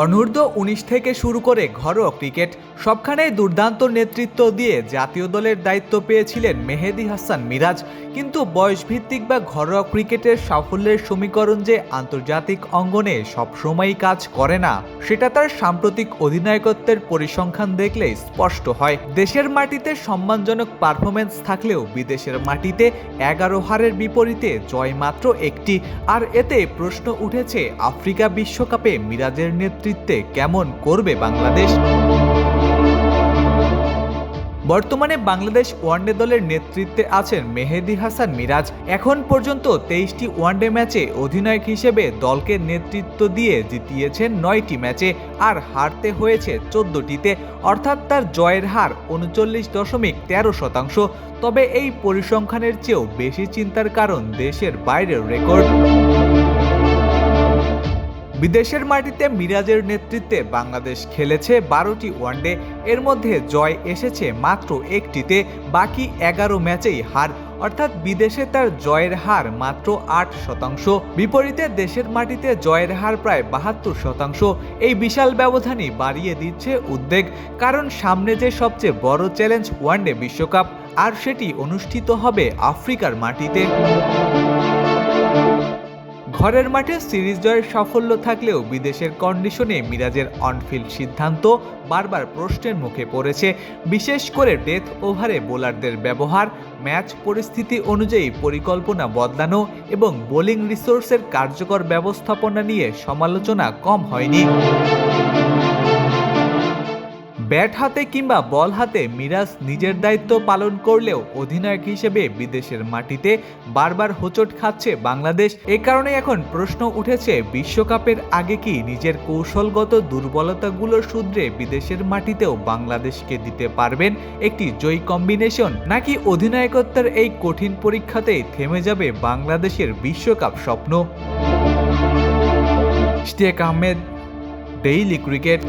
অনূর্ধ্ব-19 থেকে শুরু করে ঘরোয়া ক্রিকেট সবখানেই দুর্দান্ত নেতৃত্ব দিয়ে জাতীয় দলের দায়িত্ব পেয়েছিলেন মেহেদী হাসান মিরাজ। কিন্তু বয়সভিত্তিক বা ঘরোয়া ক্রিকেটের সাফল্যের সমীকরণ যে আন্তর্জাতিক অঙ্গনে সবসময়ই কাজ করে না, সেটা তার সাম্প্রতিক অধিনায়কত্বের পরিসংখ্যান দেখলেই স্পষ্ট হয়। দেশের মাটিতে সম্মানজনক পারফরমেন্স থাকলেও বিদেশের মাটিতে 11 হারের বিপরীতে জয় মাত্র একটি। আর এতে প্রশ্ন উঠেছে, আফ্রিকা বিশ্বকাপে মিরাজের নেতৃত্বে কেমন করবে বাংলাদেশ। বর্তমানে বাংলাদেশ ওয়ানডে দলের নেতৃত্বে আছেন মেহেদী হাসান মিরাজ। এখন পর্যন্ত 23টি ওয়ানডে ম্যাচে অধিনায়ক হিসেবে দলকে নেতৃত্ব দিয়ে জিতিয়েছেন 9টি ম্যাচে আর হারতে হয়েছে 14টিতে, অর্থাৎ তার জয়ের হার 39.13%। তবে এই পরিসংখ্যানের চেয়েও বেশি চিন্তার কারণ দেশের বাইরের রেকর্ড। বিদেশের মাটিতে মিরাজের নেতৃত্বে বাংলাদেশ খেলেছে 12টি ওয়ানডে, এর মধ্যে জয় এসেছে মাত্র একটিতে, বাকি 11 ম্যাচেই হার, অর্থাৎ বিদেশে তার জয়ের হার মাত্র 8%। বিপরীতে দেশের মাটিতে জয়ের হার প্রায় 72%। এই বিশাল ব্যবধানই বাড়িয়ে দিচ্ছে উদ্বেগ, কারণ সামনে যে সবচেয়ে বড় চ্যালেঞ্জ ওয়ানডে বিশ্বকাপ, আর সেটি অনুষ্ঠিত হবে আফ্রিকার মাটিতে। ঘরের মাঠে সিরিজ জয়ের সাফল্য থাকলেও বিদেশের কন্ডিশনে মিরাজের অনফিল্ড সিদ্ধান্ত বারবার প্রশ্নের মুখে পড়েছে। বিশেষ করে ডেথ ওভারে বোলারদের ব্যবহার, ম্যাচ পরিস্থিতি অনুযায়ী পরিকল্পনা বদলানো এবং বোলিং রিসোর্সের কার্যকর ব্যবস্থাপনা নিয়ে সমালোচনা কম হয়নি। ব্যাট হাতে কিংবা বল হাতে মিরাজ নিজের দায়িত্ব পালন করলেও অধিনায়ক হিসেবে বিদেশের মাটিতে বারবার হোঁচট খাচ্ছে বাংলাদেশ। এ কারণে এখন প্রশ্ন উঠেছে, বিশ্বকাপের আগে কি নিজের কৌশলগত দুর্বলতাগুলো শুধরে বিদেশের মাটিতেও বাংলাদেশকে দিতে পারবেন একটি জয়ী কম্বিনেশন, নাকি অধিনায়কত্বের এই কঠিন পরীক্ষাতেই থেমে যাবে বাংলাদেশের বিশ্বকাপ স্বপ্ন। Ishtiaq Ahmed, daily cricket.